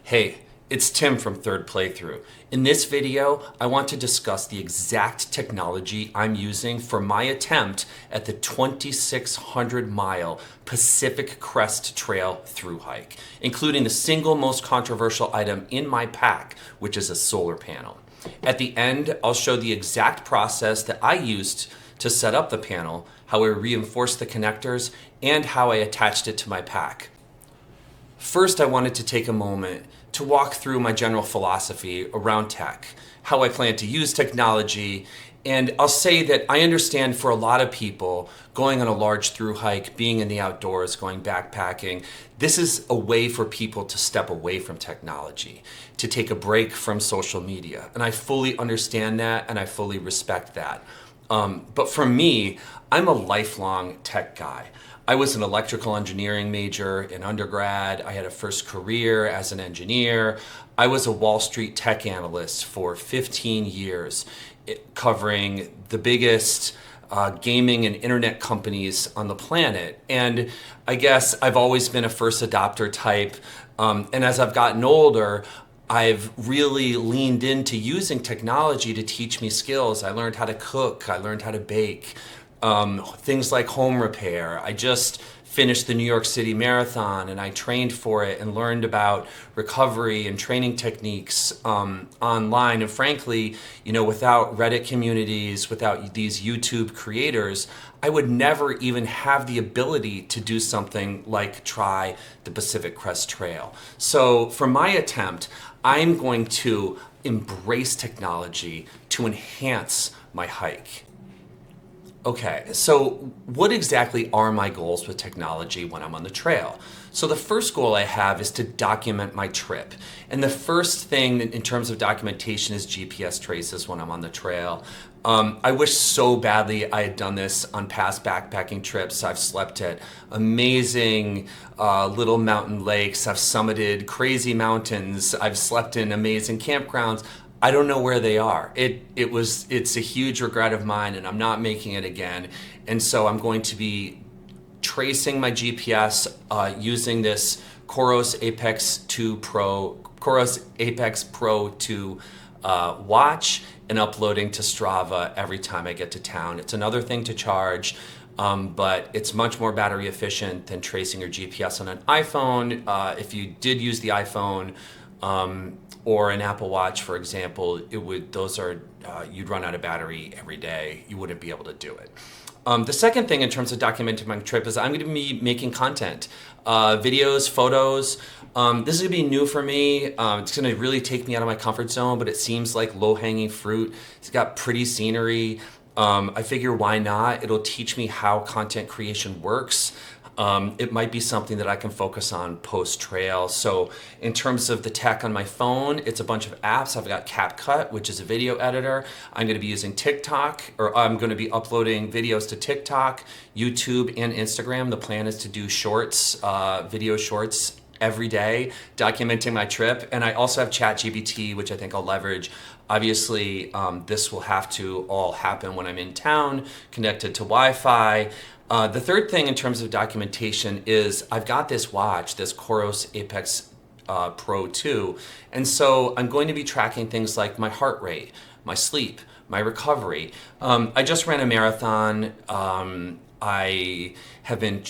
Hey, it's Tim from Third Playthrough. In this video, I want to discuss the exact technology I'm using for my attempt at the 2,600 mile Pacific Crest Trail thru hike, including the single most controversial item in my pack, which is a solar panel. At the end, I'll show the exact process that I used to set up the panel, how I reinforced the connectors, and how I attached it to my pack. First, I wanted to take a moment to walk through my general philosophy around tech, how I plan to use technology, and I'll say that I understand for a lot of people, going on a large thru hike, being in the outdoors, going backpacking, this is a way for people to step away from technology, to take a break from social media. And I fully understand that and I fully respect that. But for me, I'm a lifelong tech guy. I was an electrical engineering major in undergrad. I had a first career as an engineer. I was a Wall Street tech analyst for 15 years, covering the biggest gaming and internet companies on the planet. And I guess I've always been a first adopter type. And as I've gotten older, I've really leaned into using technology to teach me skills. I learned how to cook. I learned how to bake. Things like home repair. I just finished the New York City Marathon and I trained for it and learned about recovery and training techniques online. And frankly, without Reddit communities, without these YouTube creators, I would never even have the ability to do something like try the Pacific Crest Trail. So for my attempt, I'm going to embrace technology to enhance my hike. Okay, so what exactly are my goals with technology when I'm on the trail? So the first goal I have is to document my trip. And the first thing in terms of documentation is GPS traces when I'm on the trail. I wish so badly I had done this on past backpacking trips. I've slept at amazing little mountain lakes. I've summited crazy mountains. I've slept in amazing campgrounds. I don't know where they are. It's a huge regret of mine and I'm not making it again. And so I'm going to be tracing my GPS using this Coros Apex Pro 2 watch and uploading to Strava every time I get to town. It's another thing to charge, but it's much more battery efficient than tracing your GPS on an iPhone. If you did use the iPhone, or an Apple Watch, for example, you'd run out of battery every day. You wouldn't be able to do it. The second thing in terms of documenting my trip is I'm going to be making content, videos, photos. This is going to be new for me. It's going to really take me out of my comfort zone, but it seems like low-hanging fruit. It's got pretty scenery. I figure why not? It'll teach me how content creation works. It might be something that I can focus on post-trail. So in terms of the tech on my phone, it's a bunch of apps. I've got CapCut, which is a video editor. I'm going to be using TikTok, or I'm going to be uploading videos to TikTok, YouTube, and Instagram. The plan is to do shorts, video shorts every day, documenting my trip. And I also have ChatGPT, which I think I'll leverage. Obviously, this will have to all happen when I'm in town, connected to Wi-Fi. The third thing in terms of documentation is I've got this watch, this Coros Apex Pro 2, and so I'm going to be tracking things like my heart rate, my sleep, my recovery. I just ran a marathon. I have been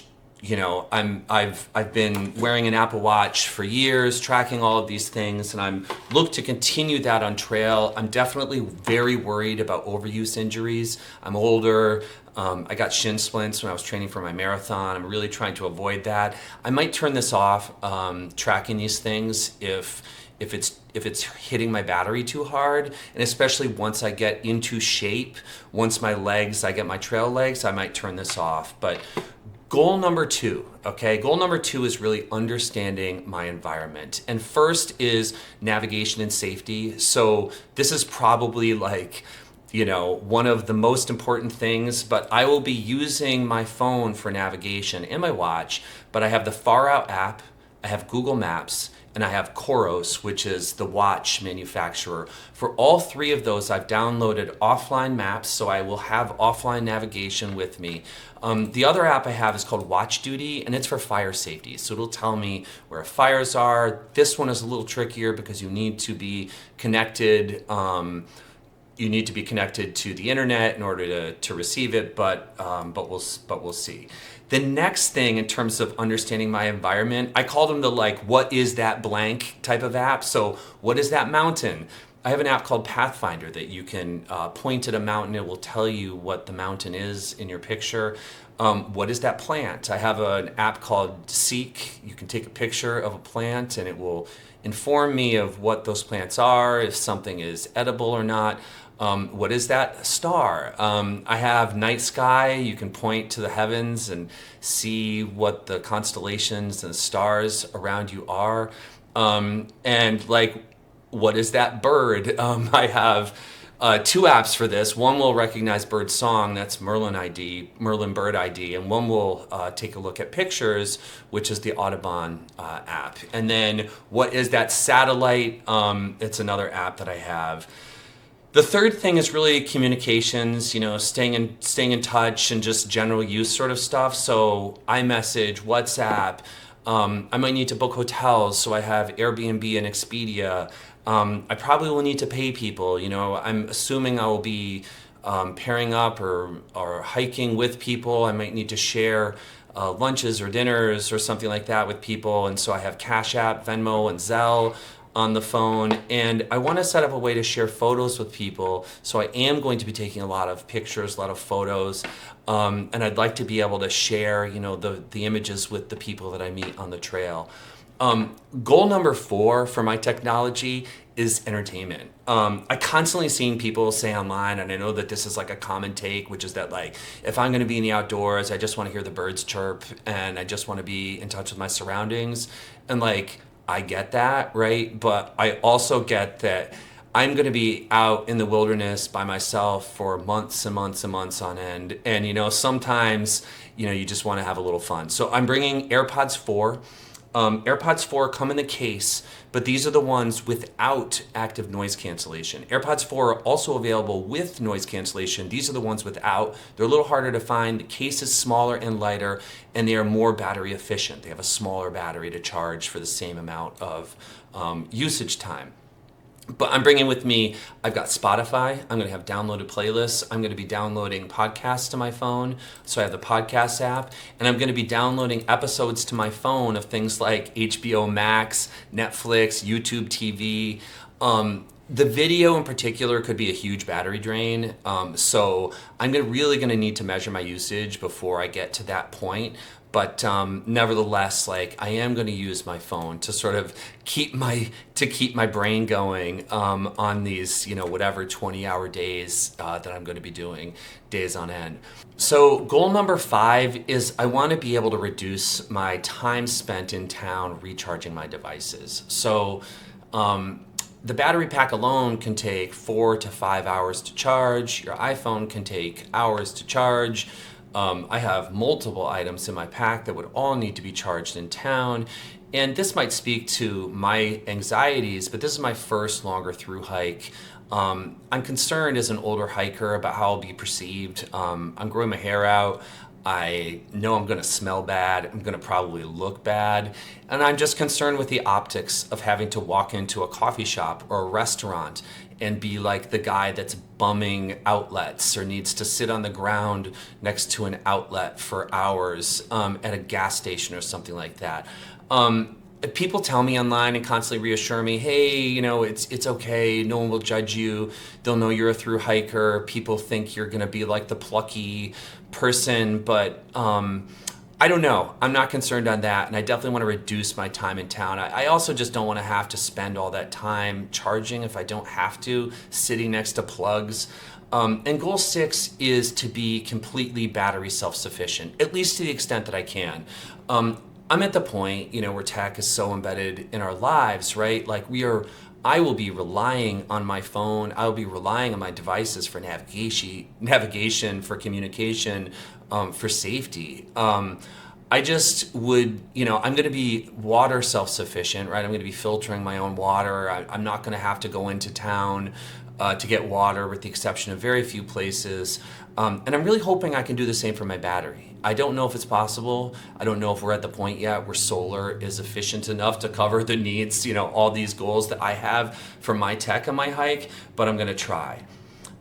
I've been wearing an Apple Watch for years, tracking all of these things, and I'm look to continue that on trail. I'm definitely very worried about overuse injuries. I'm older. I got shin splints when I was training for my marathon. I'm really trying to avoid that. I might turn this off, tracking these things if it's hitting my battery too hard, and especially once I get into shape, once I get my trail legs, I might turn this off. But goal number two, okay? Goal number two is really understanding my environment. And first is navigation and safety. So this is probably one of the most important things, but I will be using my phone for navigation and my watch, but I have the Far Out app, I have Google Maps, and I have Coros, which is the watch manufacturer. For all three of those, I've downloaded offline maps, so I will have offline navigation with me. The other app I have is called Watch Duty, and it's for fire safety. So it'll tell me where fires are. This one is a little trickier because you need to be connected. You need to be connected to the internet in order to receive it, but we'll see. The next thing in terms of understanding my environment, I call them the like, what is that blank type of app. So what is that mountain? I have an app called Pathfinder that you can point at a mountain. It will tell you what the mountain is in your picture. What is that plant? I have an app called Seek. You can take a picture of a plant and it will inform me of what those plants are, if something is edible or not. What is that star? I have Night Sky. You can point to the heavens and see what the constellations and the stars around you are. And like, what is that bird? I have two apps for this. One will recognize bird song, that's Merlin ID, Merlin Bird ID, and one will take a look at pictures, which is the Audubon app. And then what is that satellite? It's another app that I have. The third thing is really communications, staying in touch and just general use sort of stuff. So iMessage, WhatsApp. I might need to book hotels, so I have Airbnb and Expedia. I probably will need to pay people. I'm assuming I will be pairing up or hiking with people. I might need to share lunches or dinners or something like that with people. And so I have Cash App, Venmo, and Zelle on the phone, and I want to set up a way to share photos with people. So I am going to be taking a lot of pictures, a lot of photos, and I'd like to be able to share, the images with the people that I meet on the trail. Goal number 4 for my technology is entertainment. I constantly seeing people say online, and I know that this is like a common take, which is that like, if I'm going to be in the outdoors, I just want to hear the birds chirp, and I just want to be in touch with my surroundings, and like, I get that, right? But I also get that I'm going to be out in the wilderness by myself for months and months and months on end. And, sometimes, you just want to have a little fun. So I'm bringing AirPods 4. AirPods 4 come in the case, but these are the ones without active noise cancellation. AirPods 4 are also available with noise cancellation. These are the ones without. They're a little harder to find. The case is smaller and lighter, and they are more battery efficient. They have a smaller battery to charge for the same amount of usage time. But I'm bringing with me, I've got Spotify. I'm going to have downloaded playlists. I'm going to be downloading podcasts to my phone. So I have the podcast app. And I'm going to be downloading episodes to my phone of things like HBO Max, Netflix, YouTube TV. The video in particular could be a huge battery drain. So I'm really going to need to measure my usage before I get to that point. But nevertheless, like, I am going to use my phone to sort of keep my brain going on these, whatever 20-hour days that I'm going to be doing, days on end. So goal number 5 is I want to be able to reduce my time spent in town recharging my devices. So the battery pack alone can take 4 to 5 hours to charge. Your iPhone can take hours to charge. I have multiple items in my pack that would all need to be charged in town. And this might speak to my anxieties, but this is my first longer through hike. I'm concerned as an older hiker about how I'll be perceived. I'm growing my hair out. I know I'm going to smell bad. I'm going to probably look bad. And I'm just concerned with the optics of having to walk into a coffee shop or a restaurant and be like the guy that's bumming outlets or needs to sit on the ground next to an outlet for hours at a gas station or something like that. People tell me online and constantly reassure me, hey, it's okay. No one will judge you. They'll know you're a thru hiker. People think you're going to be like the plucky person, but I don't know. I'm not concerned on that, and I definitely want to reduce my time in town. I also just don't want to have to spend all that time charging if I don't have to, sitting next to plugs. And goal 6 is to be completely battery self-sufficient, at least to the extent that I can. I'm at the point, where tech is so embedded in our lives, right? Like I will be relying on my phone. I will be relying on my devices for navigation, for communication, for safety. I just would, I'm going to be water self-sufficient, right? I'm going to be filtering my own water. I'm not going to have to go into town to get water, with the exception of very few places. And I'm really hoping I can do the same for my battery. I don't know if it's possible. I don't know if we're at the point yet where solar is efficient enough to cover the needs, all these goals that I have for my tech and my hike, but I'm going to try.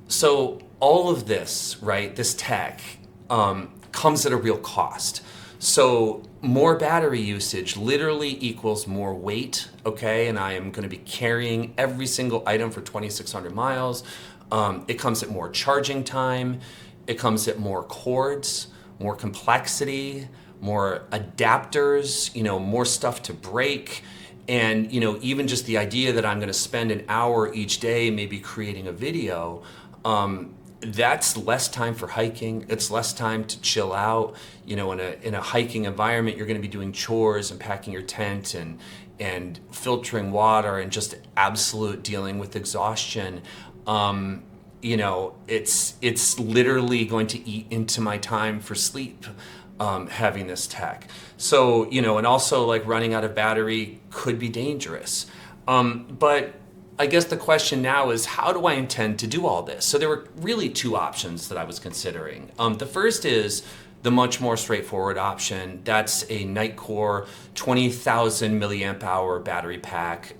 So all of this, right, this tech comes at a real cost. So more battery usage literally equals more weight, okay? And I am going to be carrying every single item for 2,600 miles. It comes at more charging time. It comes at more cords, more complexity, more adapters, more stuff to break. And, even just the idea that I'm going to spend an hour each day maybe creating a video, that's less time for hiking. It's less time to chill out. In a hiking environment, you're going to be doing chores and packing your tent and filtering water and just absolute dealing with exhaustion. It's literally going to eat into my time for sleep, having this tech. So, and also like running out of battery could be dangerous. But I guess the question now is, how do I intend to do all this? So there were really two options that I was considering. The first is the much more straightforward option. That's a Nitecore 20,000 milliamp hour battery pack.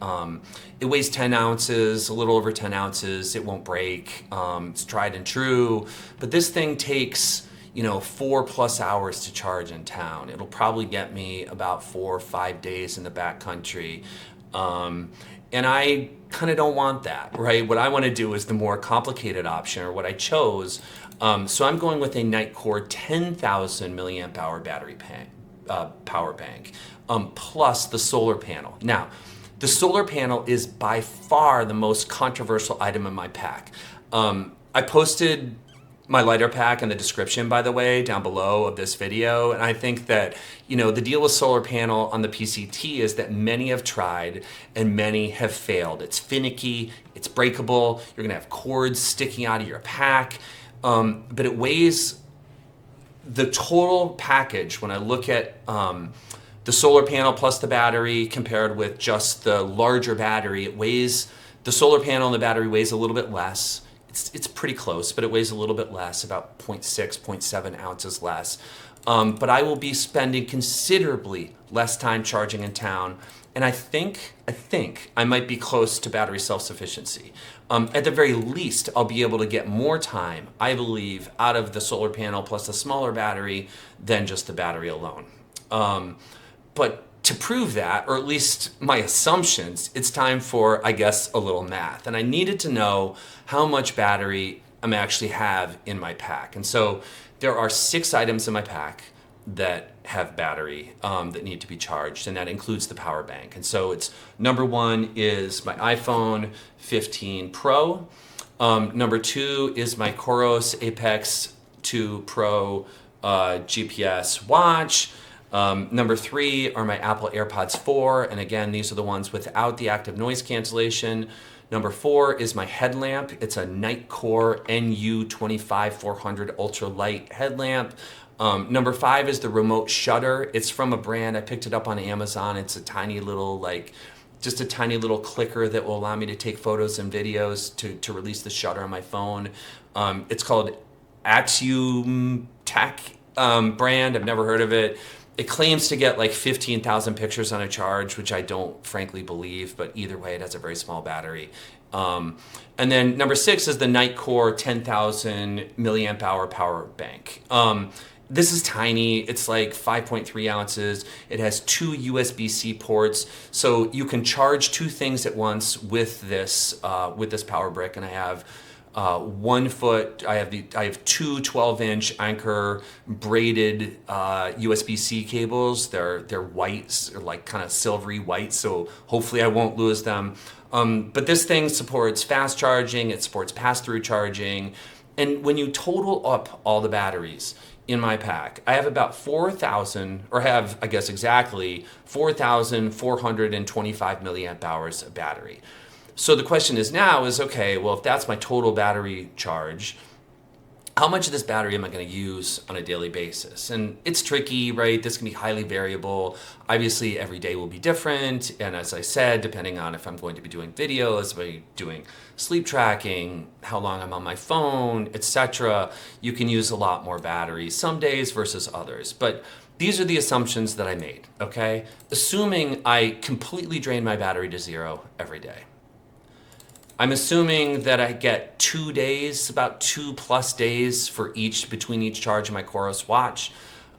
It weighs 10 ounces, a little over 10 ounces. It won't break. It's tried and true. But this thing takes 4+ hours to charge in town. It'll probably get me about 4 or 5 days in the backcountry. And I kind of don't want that, right? What I want to do is the more complicated option, or what I chose. So I'm going with a Nitecore 10,000 milliamp hour battery power bank, plus the solar panel. Now, the solar panel is by far the most controversial item in my pack. I posted my lighter pack in the description, by the way, down below of this video. And I think that, the deal with solar panel on the PCT is that many have tried and many have failed. It's finicky, it's breakable, you're gonna have cords sticking out of your pack, but it weighs, the total package, when I look at the solar panel plus the battery compared with just the larger battery, the solar panel and the battery weighs a little bit less. It's pretty close, but it weighs a little bit less, about 0.6, 0.7 ounces less. But I will be spending considerably less time charging in town, and I think I might be close to battery self-sufficiency. At the very least, I'll be able to get more time, I believe, out of the solar panel plus the smaller battery than just the battery alone. But to prove that, or at least my assumptions, it's time for, I guess, a little math. And I needed to know how much battery I actually have in my pack. And so there are 6 items in my pack that have battery that need to be charged, and that includes the power bank. And so it's, number 1 is my iPhone 15 Pro. Number 2 is my Coros Apex 2 Pro GPS watch. Number 3 are my Apple AirPods 4, and again, these are the ones without the active noise cancellation. Number 4 is my headlamp. It's a Nitecore NU25400 ultralight headlamp. Number 5 is the remote shutter. It's from a brand, I picked it up on Amazon. It's a tiny little, just a tiny little clicker that will allow me to take photos and videos to release the shutter on my phone. It's called Axiom Tech brand. I've never heard of it. It claims to get 15,000 pictures on a charge, which I don't frankly believe, but either way, it has a very small battery. And then number 6 is the Nitecore 10,000 milliamp hour power bank. This is tiny. It's 5.3 ounces. It has 2 USB-C ports, so you can charge 2 things at once with this power brick. And I have 1 foot. I have 2 12-inch Anchor braided USB-C cables. They're white, or kind of silvery white, so hopefully I won't lose them. But this thing supports fast charging. It supports pass-through charging. And when you total up all the batteries in my pack, I have about 4,000, or have, I guess, exactly 4,425 milliamp hours of battery. So the question is now is, okay, well, if that's my total battery charge, how much of this battery am I going to use on a daily basis? And it's tricky, right? This can be highly variable. Obviously, every day will be different. And as I said, depending on if I'm going to be doing videos, if I'm doing sleep tracking, how long I'm on my phone, etc., you can use a lot more battery some days versus others. But these are the assumptions that I made, okay? Assuming I completely drain my battery to zero every day. I'm assuming that I get 2 days, about 2+ days between each charge of my Coros watch.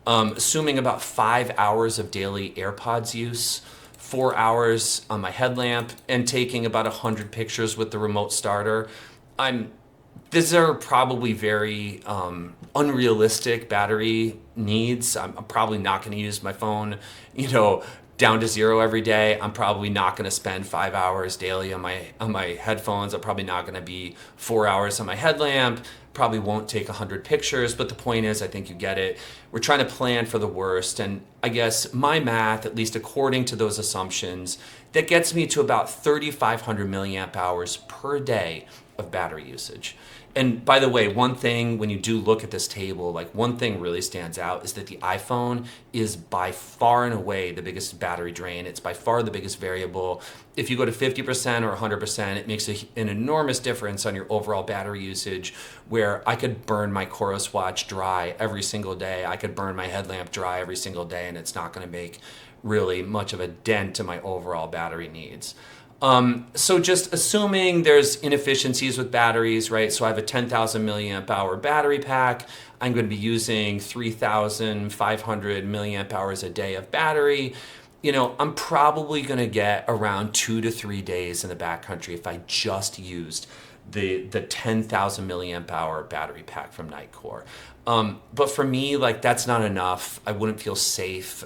Assuming about 5 hours of daily AirPods use, 4 hours on my headlamp, and taking about 100 pictures with the remote starter. These are probably very unrealistic battery needs. I'm probably not going to use my phone, down to zero every day. I'm probably not going to spend 5 hours daily on my headphones. I'm probably not going to be 4 hours on my headlamp. Probably won't take 100 pictures, but the point is, I think you get it. We're trying to plan for the worst, and I guess my math, at least according to those assumptions, that gets me to about 3,500 milliamp hours per day of battery usage. And by the way, one thing, when you do look at this table, one thing really stands out is that the iPhone is by far and away the biggest battery drain. It's by far the biggest variable. If you go to 50% or 100%, it makes an enormous difference on your overall battery usage, where I could burn my Coros watch dry every single day. I could burn my headlamp dry every single day, and it's not going to make really much of a dent to my overall battery needs. So just assuming there's inefficiencies with batteries, right? So I have a 10,000 milliamp hour battery pack. I'm going to be using 3,500 milliamp hours a day of battery. I'm probably going to get around 2 to 3 days in the backcountry if I just used the 10,000 milliamp hour battery pack from Nitecore. But for me, that's not enough. I wouldn't feel safe.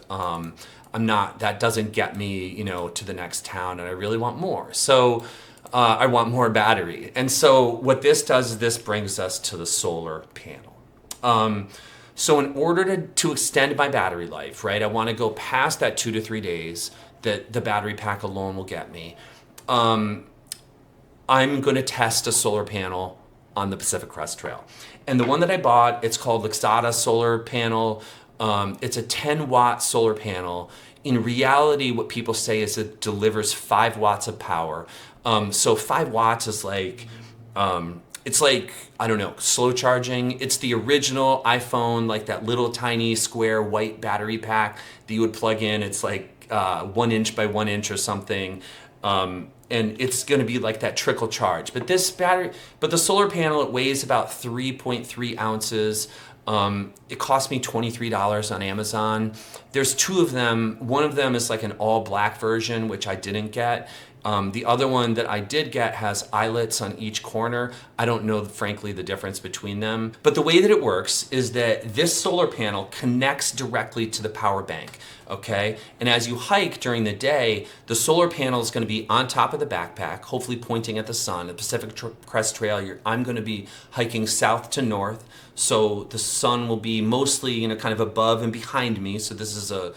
That doesn't get me, to the next town, and I really want more. So I want more battery. And so what this does is this brings us to the solar panel. So in order to extend my battery life, right, I want to go past that 2 to 3 days that the battery pack alone will get me. I'm going to test a solar panel on the Pacific Crest Trail. And the one that I bought, it's called Luxada solar panel. It's a 10-watt solar panel. In reality, what people say is it delivers 5 watts of power. So 5 watts is it's I don't know, slow charging. It's the original iPhone, that little tiny square white battery pack that you would plug in. It's 1 inch by 1 inch or something. And it's going to be that trickle charge. But the solar panel, it weighs about 3.3 ounces. It cost me $23 on Amazon. There's 2 of them. One of them is an all black version, which I didn't get. The other one that I did get has eyelets on each corner. I don't know, frankly, the difference between them. But the way that it works is that this solar panel connects directly to the power bank, okay? And as you hike during the day, the solar panel is going to be on top of the backpack, hopefully pointing at the sun. The Pacific Crest Trail, I'm going to be hiking south to north, so the sun will be mostly, kind of above and behind me. So this is a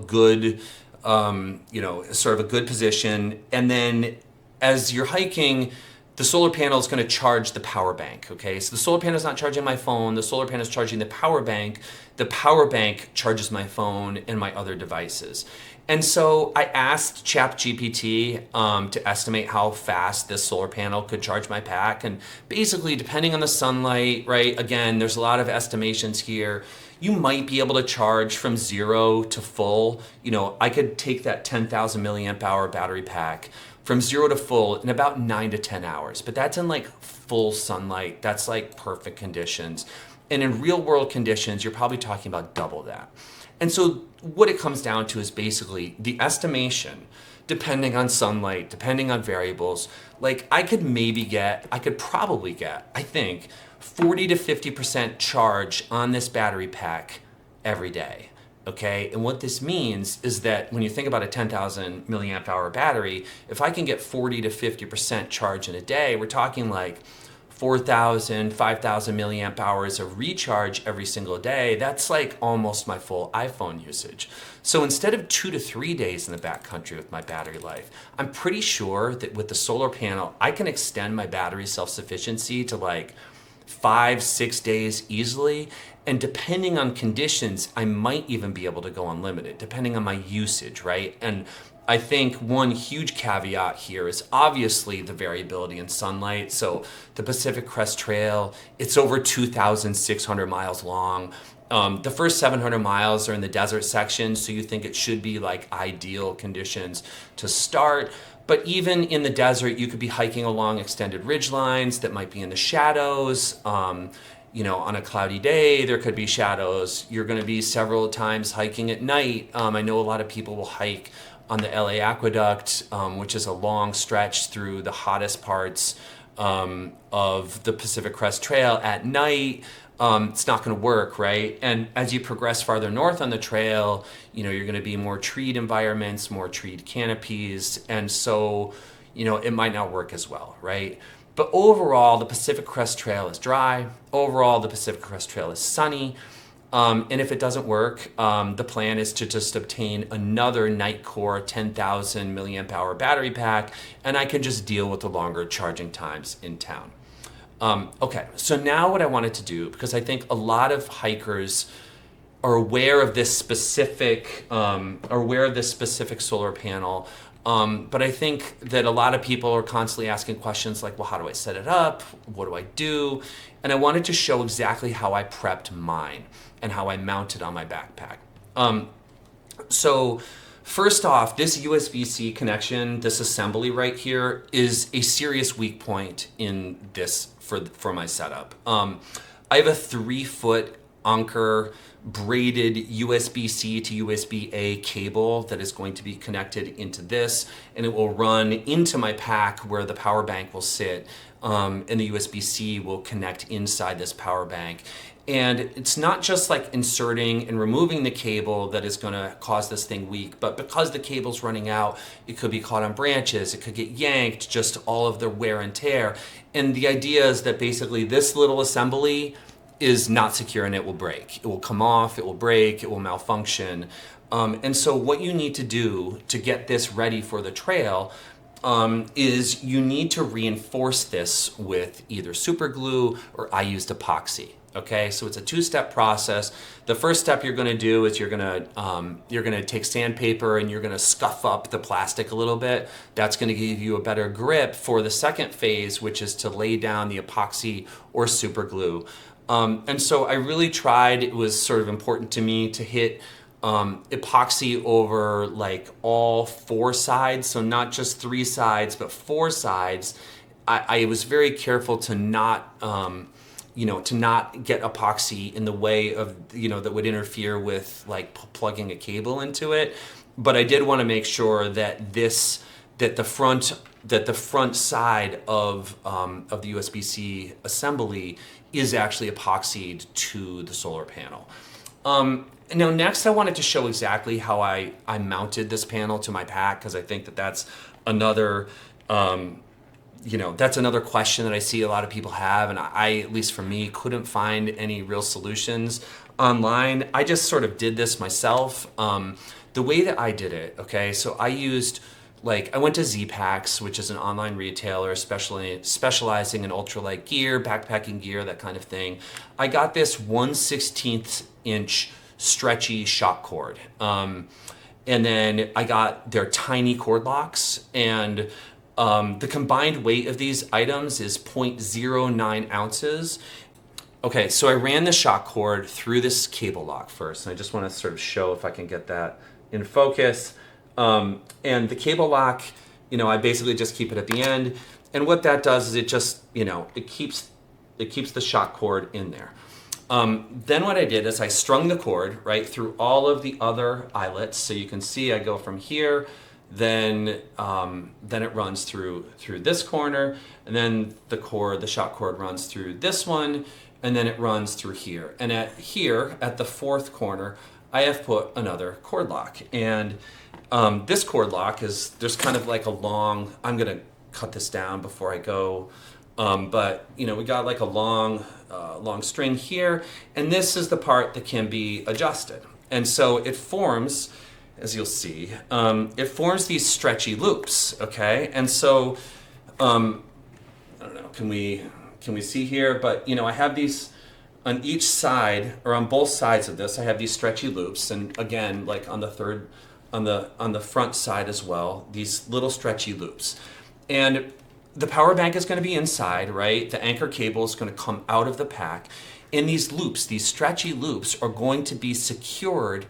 good... sort of a good position. And then as you're hiking, the solar panel is going to charge the power bank, okay? So the solar panel is not charging my phone. The solar panel is charging the power bank. The power bank charges my phone and my other devices. And so I asked ChatGPT to estimate how fast this solar panel could charge my pack. And basically, depending on the sunlight, right? Again, there's a lot of estimations here. You might be able to charge from 0 to full. I could take that 10,000 milliamp hour battery pack from 0 to full in about 9 to 10 hours. But that's in full sunlight. That's perfect conditions. And in real world conditions, you're probably talking about double that. And so what it comes down to is basically the estimation, depending on sunlight, depending on variables. I could probably get, I think, 40 to 50% charge on this battery pack every day, okay? And what this means is that when you think about a 10,000 milliamp hour battery, if I can get 40 to 50% charge in a day, we're talking 4,000, 5,000 milliamp hours of recharge every single day. That's almost my full iPhone usage. So instead of 2 to 3 days in the backcountry with my battery life, I'm pretty sure that with the solar panel, I can extend my battery self-sufficiency to 5-6 days easily. And depending on conditions, I might even be able to go unlimited, depending on my usage, right? And I think one huge caveat here is obviously the variability in sunlight. So the Pacific Crest Trail, it's over 2,600 miles long. The first 700 miles are in the desert section, so you think it should be like ideal conditions to start. But even in the desert, you could be hiking along extended ridge lines that might be in the shadows. You know, on a cloudy day, there could be shadows. You're going to be several times hiking at night. I know a lot of people will hike on the LA Aqueduct, which is a long stretch through the hottest parts of the Pacific Crest Trail at night. It's not going to work, right? And as you progress farther north on the trail, you know, you're going to be more treed environments, more treed canopies, and so, you know, it might not work as well, right? But overall, the Pacific Crest Trail is dry. Overall, the Pacific Crest Trail is sunny. And if it doesn't work, the plan is to just obtain another Nightcore 10,000 milliamp hour battery pack, and I can just deal with the longer charging times in town. Okay, so now what I wanted to do, because I think a lot of hikers are aware of this specific, solar panel. But I think that a lot of people are constantly asking questions like, well, how do I set it up? What do I do? And I wanted to show exactly how I prepped mine and how I mounted on my backpack. So first off, this USB-C connection, this assembly right here, is a serious weak point in this for my setup. I have a 3-foot Anker braided USB-C to USB-A cable that is going to be connected into this, and it will run into my pack where the power bank will sit, and the USB-C will connect inside this power bank. And it's not just like inserting and removing the cable that is going to cause this thing weak, but because the cable's running out, it could be caught on branches, it could get yanked, just all of the wear and tear. And the idea is that basically this little assembly is not secure and it will break. It will come off, it will break, it will malfunction. And so what you need to do to get this ready for the trail is you need to reinforce this with either super glue or I used epoxy. Okay, so it's a 2-step process. The first step you're going to do is you're going to take sandpaper and you're going to scuff up the plastic a little bit. That's going to give you a better grip for the second phase, which is to lay down the epoxy or super glue. And so I really tried, it was sort of important to me to hit epoxy over like all 4 sides, so not just 3 sides, but 4 sides. I was very careful to not, to not get epoxy in the way of, that would interfere with like plugging a cable into it. But I did want to make sure that the front side of the USB-C assembly is actually epoxied to the solar panel. Now next I wanted to show exactly how I mounted this panel to my pack, because I think that's another that's another question that I see a lot of people have, and I, at least for me, couldn't find any real solutions online. I just sort of did this myself. The way that I did it, okay, so I went to Z-Packs, which is an online retailer specializing in ultralight gear, backpacking gear, that kind of thing. I got this 1/16 inch stretchy shock cord. And then I got their tiny cord locks, and the combined weight of these items is 0.09 ounces. Okay, so I ran the shock cord through this cable lock first, and I just want to sort of show if I can get that in focus. And the cable lock, I basically just keep it at the end, and what that does is it just, it keeps the shock cord in there. Then what I did is I strung the cord right through all of the other eyelets, so you can see I go from here. Then it runs through this corner, and then the shock cord runs through this one, and then it runs through here. And at the 4th corner, I have put another cord lock. And this cord lock there's kind of like a long, I'm gonna cut this down before I go, but we got like a long string here, and this is the part that can be adjusted. And so it forms, as you'll see, it forms these stretchy loops, okay? And so, I don't know, can can we see here? But I have these on each side, or on both sides of this, I have these stretchy loops, and again, like on the front side as well, these little stretchy loops. And the power bank is going to be inside, right? The anchor cable is going to come out of the pack. And these loops, these stretchy loops, are going to be secured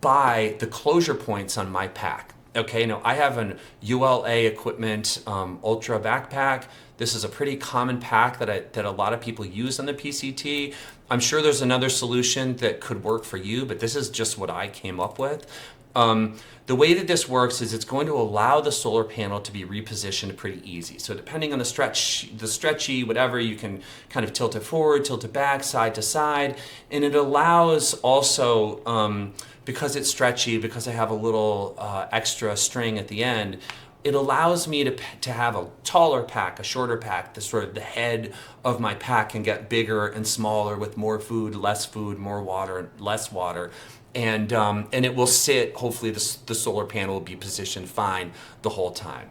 by the closure points on my pack. Okay, now I have an ULA Equipment Ultra backpack. This is a pretty common pack that a lot of people use on the PCT. I'm sure there's another solution that could work for you, but this is just what I came up with. The way that this works is it's going to allow the solar panel to be repositioned pretty easy. So depending on the stretchy, whatever, you can kind of tilt it forward, tilt it back, side to side. And it allows also, because it's stretchy, because I have a little extra string at the end, it allows me to have a taller pack, a shorter pack. The sort of the head of my pack can get bigger and smaller with more food, more water, less water. And it will sit, hopefully the solar panel will be positioned fine the whole time.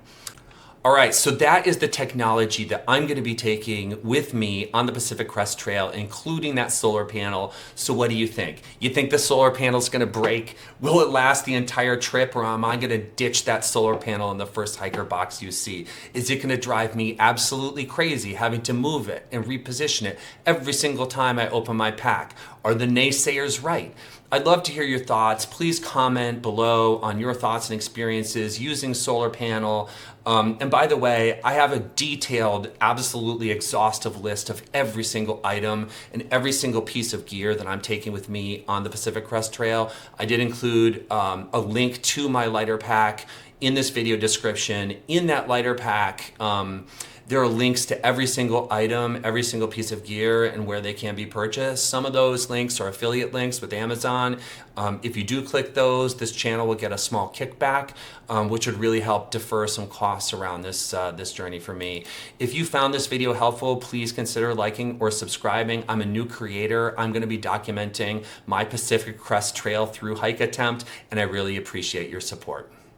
All right, so that is the technology that I'm going to be taking with me on the Pacific Crest Trail, including that solar panel. So what do you think? You think the solar panel is going to break? Will it last the entire trip, or am I going to ditch that solar panel in the first hiker box you see? Is it going to drive me absolutely crazy having to move it and reposition it every single time I open my pack? Are the naysayers right? I'd love to hear your thoughts. Please comment below on your thoughts and experiences using solar panel. And by the way, I have a detailed, absolutely exhaustive list of every single item and every single piece of gear that I'm taking with me on the Pacific Crest Trail. I did include a link to my lighter pack in this video description. In that lighter pack, there are links to every single item, every single piece of gear, and where they can be purchased. Some of those links are affiliate links with Amazon. If you do click those, this channel will get a small kickback, which would really help defer some costs around this journey for me. If you found this video helpful, please consider liking or subscribing. I'm a new creator. I'm going to be documenting my Pacific Crest Trail through hike attempt, and I really appreciate your support.